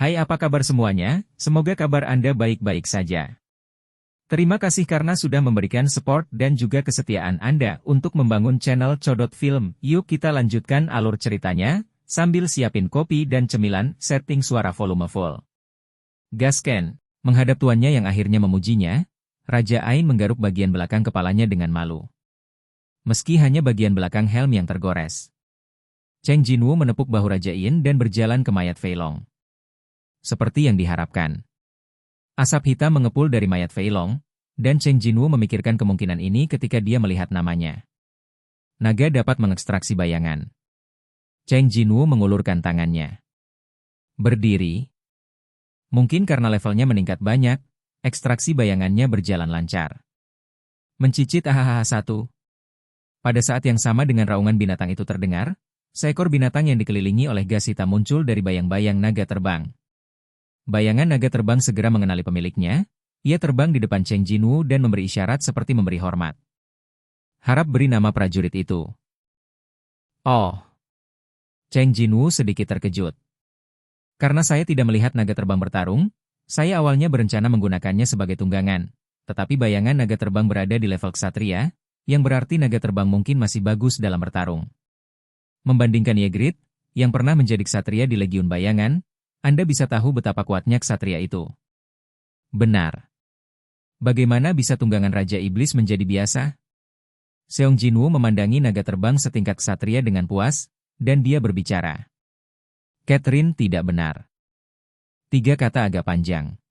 Hai, apa kabar semuanya? Semoga kabar Anda baik-baik saja. Terima kasih karena sudah memberikan support dan juga kesetiaan Anda untuk membangun channel Codot Film. Yuk kita lanjutkan alur ceritanya, sambil siapin kopi dan cemilan, setting suara volume full. Gasken, menghadap tuannya yang akhirnya memujinya, Raja Ain menggaruk bagian belakang kepalanya dengan malu. Meski hanya bagian belakang helm yang tergores. Cheng Jinwu menepuk bahu Raja Ain dan berjalan ke mayat Fei Long. Seperti yang diharapkan. Asap hitam mengepul dari mayat Fei Long, dan Cheng Jinwu memikirkan kemungkinan ini ketika dia melihat namanya. Naga dapat mengekstraksi bayangan. Cheng Jinwu mengulurkan tangannya. Berdiri. Mungkin karena levelnya meningkat banyak, ekstraksi bayangannya berjalan lancar. Mencicit ahaha satu. Pada saat yang sama dengan raungan binatang itu terdengar, seekor binatang yang dikelilingi oleh gas hitam muncul dari bayang-bayang naga terbang. Bayangan naga terbang segera mengenali pemiliknya, ia terbang di depan Cheng Jinwu dan memberi isyarat seperti memberi hormat. Harap beri nama prajurit itu. Oh. Cheng Jinwu sedikit terkejut. Karena saya tidak melihat naga terbang bertarung, saya awalnya berencana menggunakannya sebagai tunggangan, tetapi bayangan naga terbang berada di level ksatria, yang berarti naga terbang mungkin masih bagus dalam bertarung. Membandingkan Ygritte, yang pernah menjadi ksatria di Legiun Bayangan, Anda bisa tahu betapa kuatnya ksatria itu. Benar. Bagaimana bisa tunggangan Raja Iblis menjadi biasa? Seong Jinwu memandangi naga terbang setingkat ksatria dengan puas, dan dia berbicara. Catherine tidak benar. 3 kata agak panjang.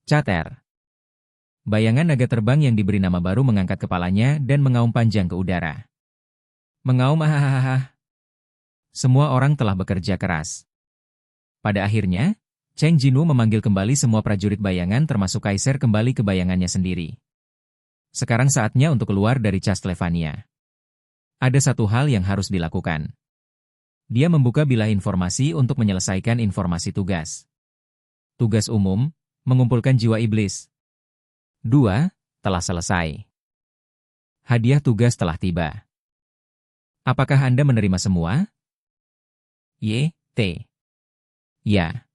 Cater. Bayangan naga terbang yang diberi nama baru mengangkat kepalanya dan mengaum panjang ke udara. Mengaum ahahaha. Semua orang telah bekerja keras. Pada akhirnya, Cheng Jinwu memanggil kembali semua prajurit bayangan termasuk Kaiser kembali ke bayangannya sendiri. Sekarang saatnya untuk keluar dari Castlevania. Ada satu hal yang harus dilakukan. Dia membuka bilah informasi untuk menyelesaikan informasi tugas. Tugas umum, mengumpulkan jiwa iblis. 2, telah selesai. Hadiah tugas telah tiba. Apakah Anda menerima semua? Y.T. Ya.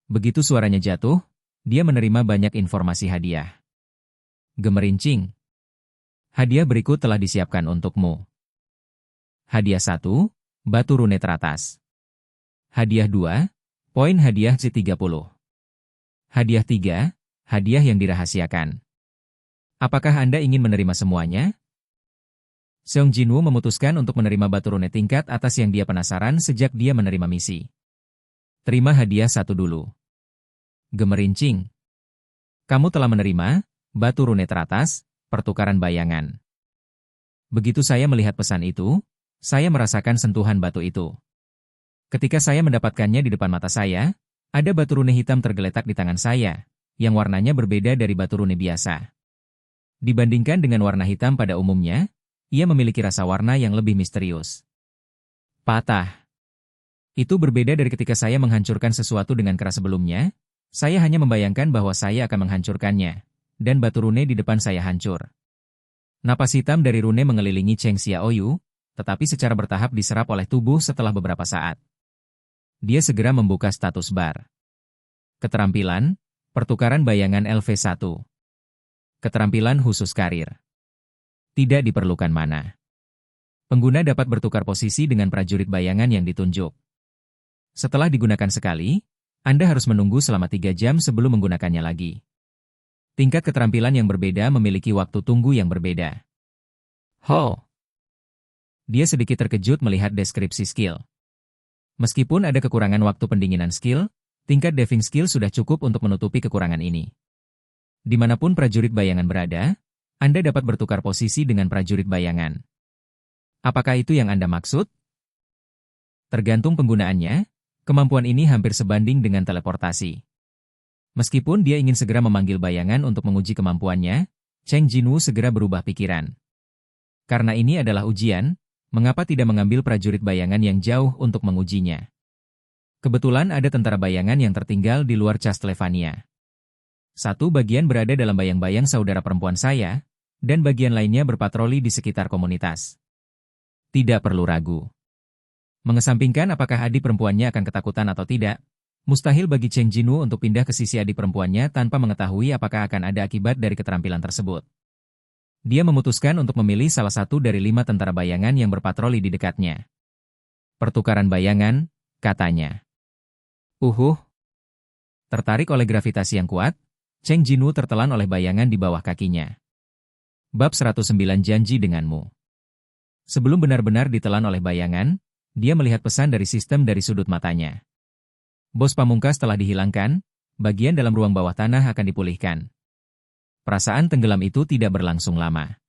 Begitu suaranya jatuh, dia menerima banyak informasi hadiah. Gemerincing. Hadiah berikut telah disiapkan untukmu. Hadiah 1, batu rune teratas. Hadiah 2, poin hadiah C30. Hadiah 3, hadiah yang dirahasiakan. Apakah Anda ingin menerima semuanya? Seong Jinwu memutuskan untuk menerima batu rune tingkat atas yang dia penasaran sejak dia menerima misi. Terima hadiah 1 dulu. Gemerincing. Kamu telah menerima batu rune teratas, pertukaran bayangan. Begitu saya melihat pesan itu, saya merasakan sentuhan batu itu. Ketika saya mendapatkannya di depan mata saya, ada batu rune hitam tergeletak di tangan saya, yang warnanya berbeda dari batu rune biasa. Dibandingkan dengan warna hitam pada umumnya, ia memiliki rasa warna yang lebih misterius. Patah. Itu berbeda dari ketika saya menghancurkan sesuatu dengan keras sebelumnya, saya hanya membayangkan bahwa saya akan menghancurkannya, dan batu rune di depan saya hancur. Napas hitam dari rune mengelilingi Cheng Xiaoyu, tetapi secara bertahap diserap oleh tubuh setelah beberapa saat. Dia segera membuka status bar. Keterampilan, pertukaran bayangan LV1. Keterampilan khusus karir. Tidak diperlukan mana. Pengguna dapat bertukar posisi dengan prajurit bayangan yang ditunjuk. Setelah digunakan sekali, Anda harus menunggu selama 3 jam sebelum menggunakannya lagi. Tingkat keterampilan yang berbeda memiliki waktu tunggu yang berbeda. Ho! Dia sedikit terkejut melihat deskripsi skill. Meskipun ada kekurangan waktu pendinginan skill, tingkat deving skill sudah cukup untuk menutupi kekurangan ini. Dimanapun prajurit bayangan berada, Anda dapat bertukar posisi dengan prajurit bayangan. Apakah itu yang Anda maksud? Tergantung penggunaannya, kemampuan ini hampir sebanding dengan teleportasi. Meskipun dia ingin segera memanggil bayangan untuk menguji kemampuannya, Cheng Jinwu segera berubah pikiran. Karena ini adalah ujian, mengapa tidak mengambil prajurit bayangan yang jauh untuk mengujinya? Kebetulan ada tentara bayangan yang tertinggal di luar Castlevania. Satu bagian berada dalam bayang-bayang saudara perempuan saya, dan bagian lainnya berpatroli di sekitar komunitas. Tidak perlu ragu. Mengesampingkan apakah adik perempuannya akan ketakutan atau tidak, Mustahil bagi Cheng Jinwoo untuk pindah ke sisi adik perempuannya tanpa mengetahui apakah akan ada akibat dari keterampilan tersebut. Dia memutuskan untuk memilih salah satu dari 5 tentara bayangan yang berpatroli di dekatnya. Pertukaran bayangan, katanya. Tertarik oleh gravitasi yang kuat, Cheng Jinwoo tertelan oleh bayangan di bawah kakinya. Bab 109 Janji Denganmu. Sebelum benar-benar ditelan oleh bayangan, dia melihat pesan dari sistem dari sudut matanya. Bos pamungkas telah dihilangkan, bagian dalam ruang bawah tanah akan dipulihkan. Perasaan tenggelam itu tidak berlangsung lama.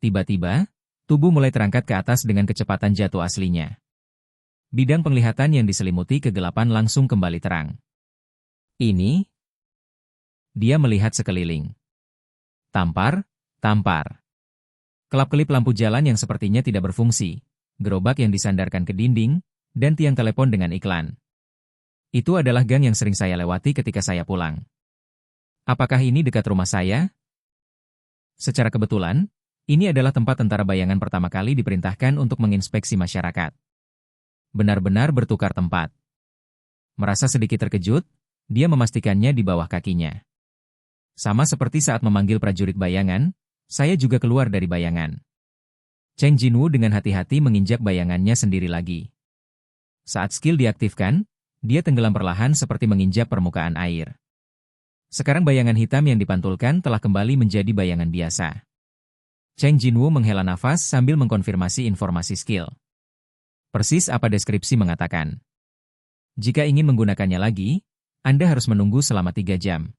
Tiba-tiba, tubuh mulai terangkat ke atas dengan kecepatan jatuh aslinya. Bidang penglihatan yang diselimuti kegelapan langsung kembali terang. Ini? Dia melihat sekeliling. Tampar. Kelap-kelip lampu jalan yang sepertinya tidak berfungsi, gerobak yang disandarkan ke dinding, dan tiang telepon dengan iklan. Itu adalah gang yang sering saya lewati ketika saya pulang. Apakah ini dekat rumah saya? Secara kebetulan, ini adalah tempat tentara bayangan pertama kali diperintahkan untuk menginspeksi masyarakat. Benar-benar bertukar tempat. Merasa sedikit terkejut, dia memastikannya di bawah kakinya. Sama seperti saat memanggil prajurit bayangan, saya juga keluar dari bayangan. Cheng Jinwoo dengan hati-hati menginjak bayangannya sendiri lagi. Saat skill diaktifkan, dia tenggelam perlahan seperti menginjak permukaan air. Sekarang bayangan hitam yang dipantulkan telah kembali menjadi bayangan biasa. Cheng Jinwoo menghela nafas sambil mengkonfirmasi informasi skill. Persis apa deskripsi mengatakan. Jika ingin menggunakannya lagi, Anda harus menunggu selama 3 jam.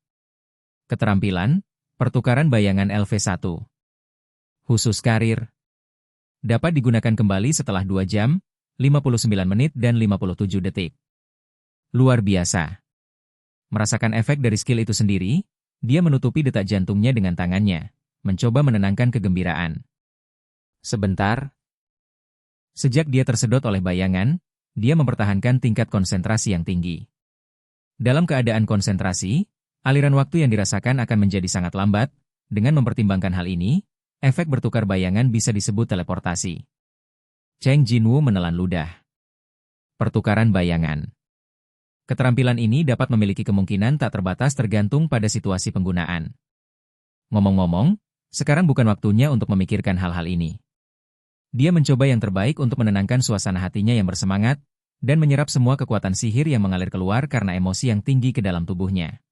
Keterampilan, pertukaran bayangan LV1. Khusus karir. Dapat digunakan kembali setelah 2 jam, 59 menit dan 57 detik. Luar biasa. Merasakan efek dari skill itu sendiri, dia menutupi detak jantungnya dengan tangannya, mencoba menenangkan kegembiraan. Sebentar. Sejak dia tersedot oleh bayangan, dia mempertahankan tingkat konsentrasi yang tinggi. Dalam keadaan konsentrasi, aliran waktu yang dirasakan akan menjadi sangat lambat. Dengan mempertimbangkan hal ini, efek bertukar bayangan bisa disebut teleportasi. Cheng Jinwoo menelan ludah. Pertukaran bayangan. Keterampilan ini dapat memiliki kemungkinan tak terbatas tergantung pada situasi penggunaan. Ngomong-ngomong, sekarang bukan waktunya untuk memikirkan hal-hal ini. Dia mencoba yang terbaik untuk menenangkan suasana hatinya yang bersemangat, dan menyerap semua kekuatan sihir yang mengalir keluar karena emosi yang tinggi ke dalam tubuhnya.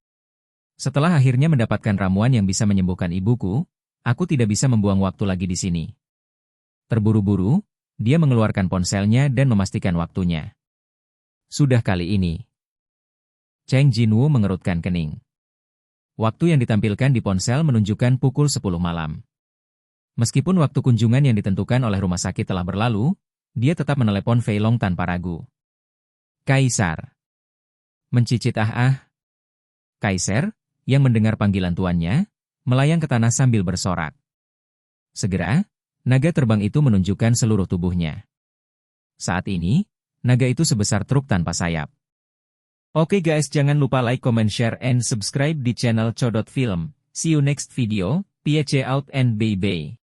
Setelah akhirnya mendapatkan ramuan yang bisa menyembuhkan ibuku, aku tidak bisa membuang waktu lagi di sini. Terburu-buru, dia mengeluarkan ponselnya dan memastikan waktunya. Sudah kali ini. Cheng Jinwoo mengerutkan kening. Waktu yang ditampilkan di ponsel menunjukkan pukul 10 malam. Meskipun waktu kunjungan yang ditentukan oleh rumah sakit telah berlalu, dia tetap menelepon Fei Long tanpa ragu. Kaisar. Mencicit Kaiser, yang mendengar panggilan tuannya, melayang ke tanah sambil bersorak. Segera, naga terbang itu menunjukkan seluruh tubuhnya. Saat ini, naga itu sebesar truk tanpa sayap. Oke guys, jangan lupa like, comment, share, and subscribe di channel Chodot Film. See you next video, peace out and bye-bye.